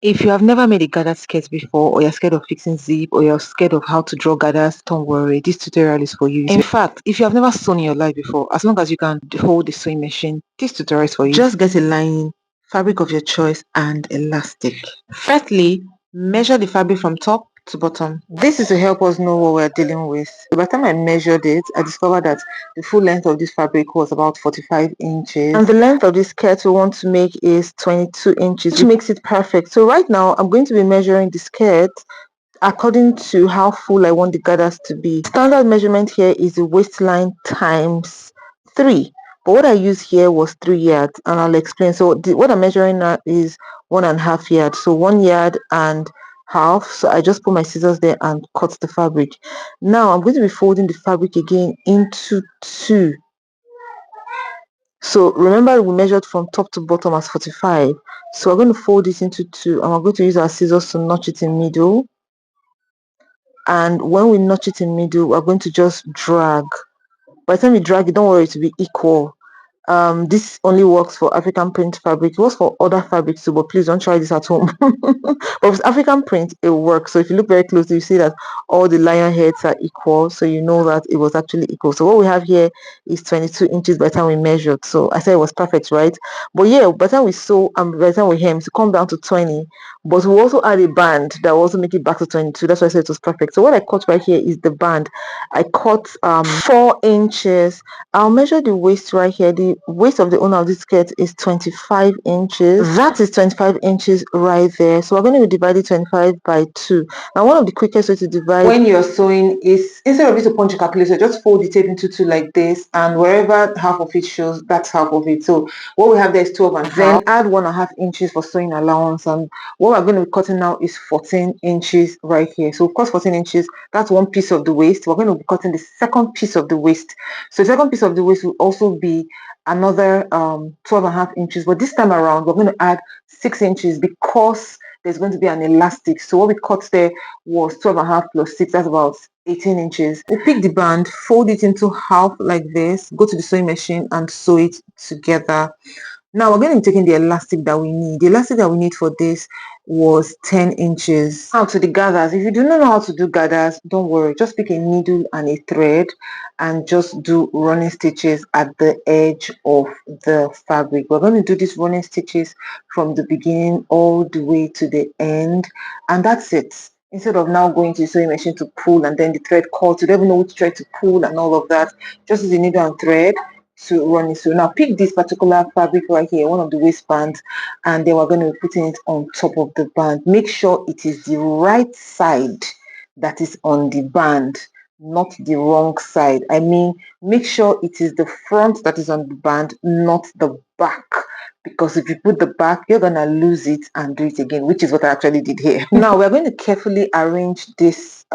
If you have never made a gathered skirt before, or you're scared of fixing zip, or you're scared of how to draw gathers, don't worry, this tutorial is for you. In fact, if you have never sewn in your life before, as long as you can hold the sewing machine, this tutorial is for you. Just get a lining, fabric of your choice, and elastic. Firstly, measure the fabric from top to bottom. This is to help us know what we're dealing with. By the time I measured it, I discovered that the full length of this fabric was about 45 inches. And the length of this skirt we want to make is 22 inches, which makes it perfect. So right now, I'm going to be measuring the skirt according to how full I want the gathers to be. Standard measurement here is the waistline times 3. But what I used here was 3 yards, and I'll explain. So what I'm measuring now is 1.5 yards. So 1 yard and half. So I just put my scissors there and cut the fabric. Now I'm going to be folding the fabric again into 2. So remember we measured from top to bottom as 45. So we're going to fold this into 2, and we're going to use our scissors to notch it in middle. And when we notch it in middle, we're going to just drag. By the time you drag it, don't worry, to be equal. This only works for African print fabric. It works for other fabrics too, but please don't try this at home. But with African print, it works. So if you look very closely, you see that all the lion heads are equal, so you know that it was actually equal. So what we have here is 22 inches by the time we measured. So I said it was perfect, right? But yeah, by the time we sew and by the time we hem, to come down to 20. But we also add a band that will also make it back to 22. That's why I said it was perfect. So what I cut right here is the band. I cut 4 inches. I'll measure the waist right here. The waist of the owner of this skirt is 25 inches. That is 25 inches right there. So we're going to divide it 25 by 2. Now one of the quickest way to divide when you're sewing is, instead of you to punch a calculator, just fold the tape into 2 like this, and wherever half of it shows, that's half of it. So what we have there is 12.5. Then add 1.5 inches for sewing allowance, and what we're going to be cutting now is 14 inches right here. So of course 14 inches, that's one piece of the waist. We're going to be cutting the second piece of the waist. So the second piece of the waist will also be another 12.5 inches, but this time around we're going to add 6 inches because there's going to be an elastic. So what we cut there was 12.5 plus 6, that's about 18 inches. We pick the band, fold it into half like this, go to the sewing machine and sew it together. Now we're going to be taking the elastic that we need. The elastic that we need for this was 10 inches. Now to the gathers. If you do not know how to do gathers, don't worry. Just pick a needle and a thread and just do running stitches at the edge of the fabric. We're going to do these running stitches from the beginning all the way to the end, and that's it. Instead of now going to the sewing machine to pull and then the thread cut, you don't even know which thread to pull and all of that. Just use the needle and thread to run it. So now pick this particular fabric right here, one of the waistbands, and then we're going to be putting it on top of the band. Make sure it is the right side that is on the band, not the wrong side. I mean, make sure it is the front that is on the band, not the back, because if you put the back, you're gonna lose it and do it again, which is what I actually did here. Now we're going to carefully arrange this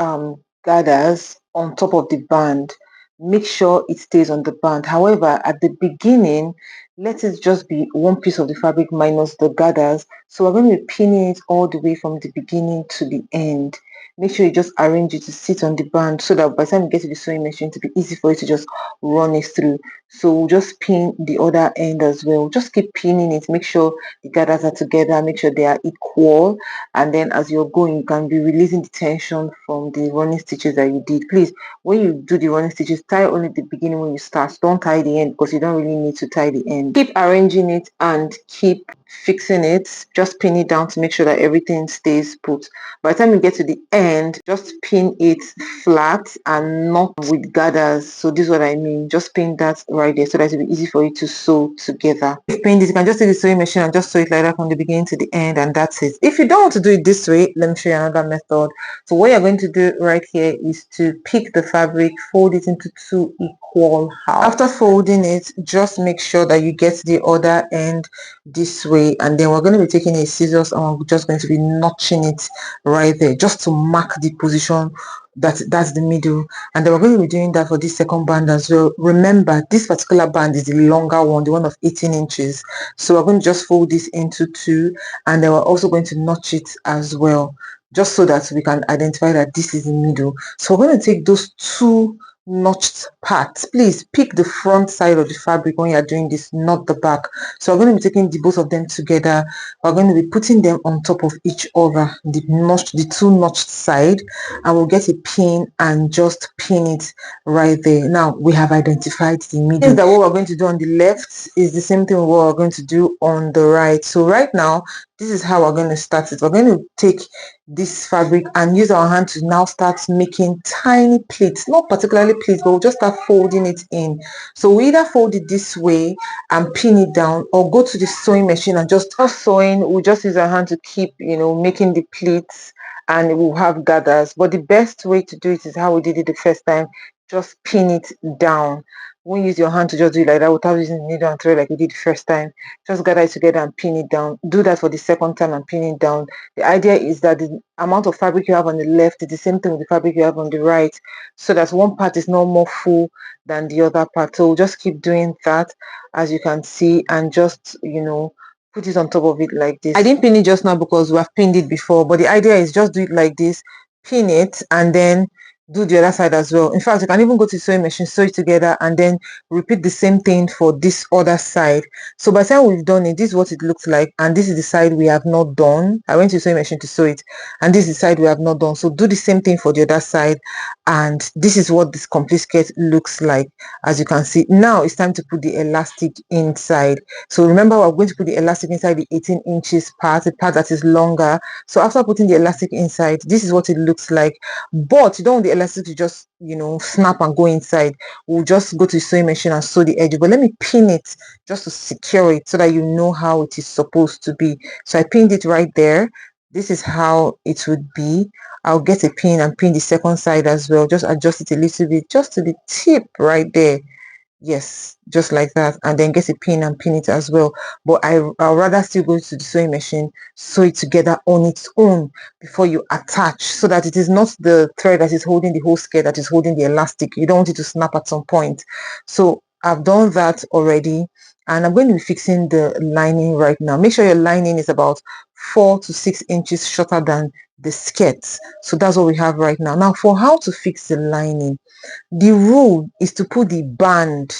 gathers on top of the band. Make sure it stays on the band. However, at the beginning, let it just be one piece of the fabric minus the gathers. So we're going to be pinning it all the way from the beginning to the end. Make sure you just arrange it to sit on the band so that by the time you get to the sewing machine, to be easy for you to just run it through. So we'll just pin the other end as well. Just keep pinning it. Make sure the gathers are together. Make sure they are equal. And then as you're going, you can be releasing the tension from the running stitches that you did. Please, when you do the running stitches, tie only the beginning when you start. Don't tie the end because you don't really need to tie the end. Keep arranging it and keep fixing it. Just pin it down to make sure that everything stays put. By the time you get to the end, just pin it flat and not with gathers. So this is what I mean. Just pin that right there so that it will be easy for you to sew together. If you pin this, you can just take the sewing machine and just sew it like that from the beginning to the end, and that's it. If you don't want to do it this way, let me show you another method. So what you're going to do right here is to pick the fabric, fold it into 2 equal halves. After folding it, just make sure that you get the other end this way, and then we're going to be taking a scissors and we're just going to be notching it right there just to mark the position that's the middle. And then we're going to be doing that for this second band as well. Remember, this particular band is the longer one, the one of 18 inches. So we're going to just fold this into 2, and then we're also going to notch it as well, just so that we can identify that this is the middle. So we're going to take those 2 notched part. Please pick the front side of the fabric when you're doing this, not the back. So we're going to be taking both of them together. We're going to be putting them on top of each other, the two notched side, and we'll get a pin and just pin it right there. Now we have identified the middle. That what we're going to do on the left is the same thing what we're going to do on the right. So right now, this is how we're going to start it. We're going to take this fabric and use our hand to now start making tiny pleats, not particularly pleats, but we'll just start folding it in. So we either fold it this way and pin it down, or go to the sewing machine and just sewing. We'll just use our hand to keep, making the pleats, and we'll have gathers. But the best way to do it is how we did it the first time. Just pin it down. Won't use your hand to just do it like that without using the needle and thread like we did the first time. Just gather it together and pin it down. Do that for the second time and pin it down. The idea is that the amount of fabric you have on the left is the same thing with the fabric you have on the right, so that one part is not more full than the other part. So we'll just keep doing that, as you can see, and just put it on top of it like this. I didn't pin it just now because we have pinned it before, but the idea is just do it like this, pin it, and then do the other side as well. In fact, you can even go to the sewing machine, sew it together, and then repeat the same thing for this other side. So by the time we've done it, this is what it looks like, and this is the side we have not done. I went to the sewing machine to sew it, and this is the side we have not done. So do the same thing for the other side, and this is what this complete skirt looks like, as you can see. Now it's time to put the elastic inside. So remember, we're going to put the elastic inside the 18 inches part, the part that is longer. So after putting the elastic inside, this is what it looks like. But you don't want the elastic to just snap and go inside. We'll just go to the sewing machine and sew the edge, but let me pin it just to secure it so that you know how it is supposed to be. So I pinned it right there. This is how it would be. I'll get a pin and pin the second side as well. Just adjust it a little bit, just to the tip right there. Yes, just like that, and then get a pin and pin it as well. But I'll rather still go to the sewing machine, sew it together on its own before you attach, so that it is not the thread that is holding the whole skirt that is holding the elastic. You don't want it to snap at some point. So I've done that already, and I'm going to be fixing the lining right now. Make sure your lining is about 4 to 6 inches shorter than the skirt. So that's what we have right now. Now for how to fix the lining, the rule is to put the band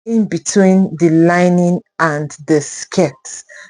in between the lining and the skirt.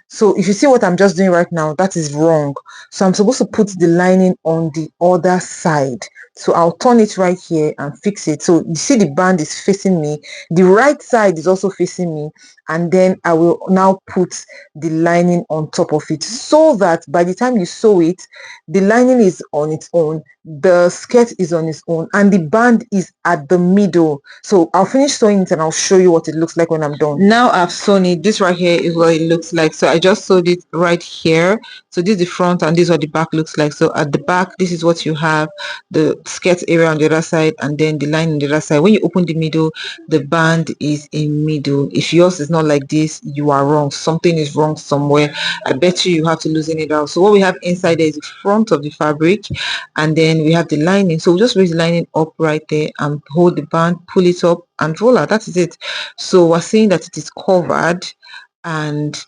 So if you see what I'm just doing right now, that is wrong. So I'm supposed to put the lining on the other side. So I'll turn it right here and fix it. So you see the band is facing me, the right side is also facing me, and then I will now put the lining on top of it, so that by the time you sew it, the lining is on its own, the skirt is on its own, and the band is at the middle. So I'll finish sewing it and I'll show you what it looks like when I'm done. Now I've sewn it. This right here is what it looks like. So I just sewed it right here. So this is the front and this is what the back looks like. So at the back, this is what you have, the skirt area on the other side, and then the line on the other side. When you open the middle, the band is in middle. If yours is not like this, you are wrong. Something is wrong somewhere. I bet you have to loosen it out. So what we have inside there is the front of the fabric, and then we have the lining. So we'll just raise the lining up right there and hold the band, pull it up, and voila, that is it. So we're saying that it is covered, and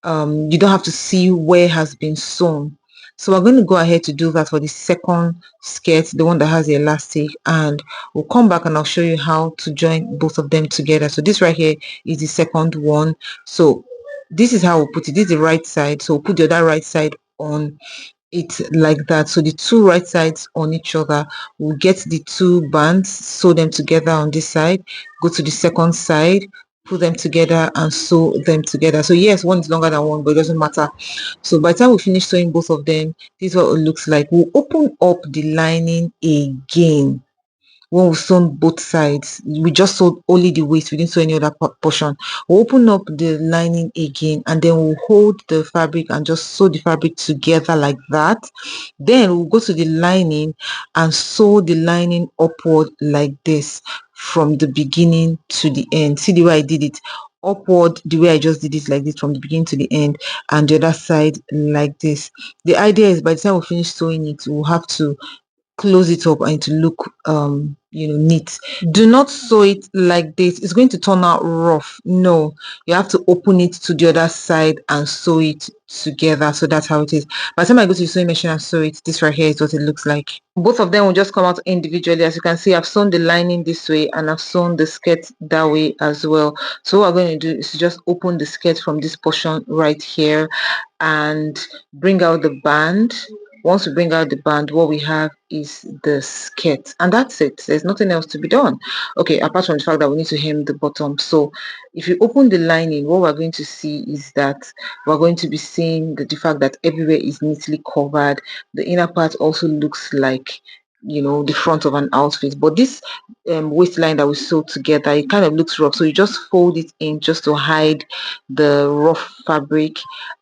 you don't have to see where it has been sewn. So we're going to go ahead to do that for the second skirt, the one that has the elastic, and we'll come back and I'll show you how to join both of them together. So this right here is the second one. So this is how we'll put it. This is the right side, so we'll put the other right side on it like that. So the two right sides on each other, we'll get the two bands, sew them together on this side, go to the second side, put them together and sew them together. So yes, one is longer than one, but it doesn't matter. So by the time we finish sewing both of them, this is what it looks like. We'll open up the lining again. When we've sewn both sides, we just sewed only the waist, we didn't sew any other portion. We'll open up the lining again, and then we'll hold the fabric and just sew the fabric together like that. Then we'll go to the lining and sew the lining upward like this from the beginning to the end. See the way I did it? Upward, the way I just did it like this from the beginning to the end, and the other side like this. The idea is by the time we finish sewing it, we'll have to close it up and to look neat. Do not sew it like this. It's going to turn out rough. No, you have to open it to the other side and sew it together. So that's how it is. By the time I go to the sewing machine and sew it, this right here is what it looks like. Both of them will just come out individually. As you can see, I've sewn the lining this way and I've sewn the skirt that way as well. So what we're going to do is to just open the skirt from this portion right here and bring out the band. Once we bring out the band, what we have is the skirt, and that's it. There's nothing else to be done. Okay, apart from the fact that we need to hem the bottom. So if you open the lining, what we're going to see is that we're going to be seeing the fact that everywhere is neatly covered. The inner part also looks like the front of an outfit, but this waistline that we sewed together, it kind of looks rough, so you just fold it in just to hide the rough fabric,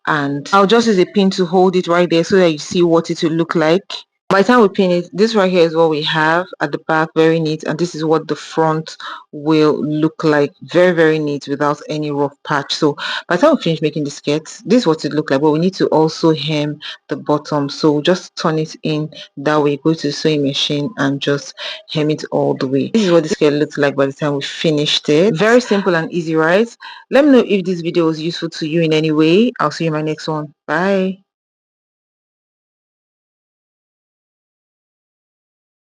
and I'll just use a pin to hold it right there so that you see what it will look like. By the time we pin it, this right here is what we have at the back, very neat, and this is what the front will look like, very, very neat without any rough patch. So by the time we finish making the skirt, this is what it look like, but we need to also hem the bottom. So we'll just turn it in that way, go to the sewing machine and just hem it all the way. This is what the skirt looks like by the time we finished it. Very simple and easy, right? Let me know if this video was useful to you in any way. I'll see you in my next one. Bye.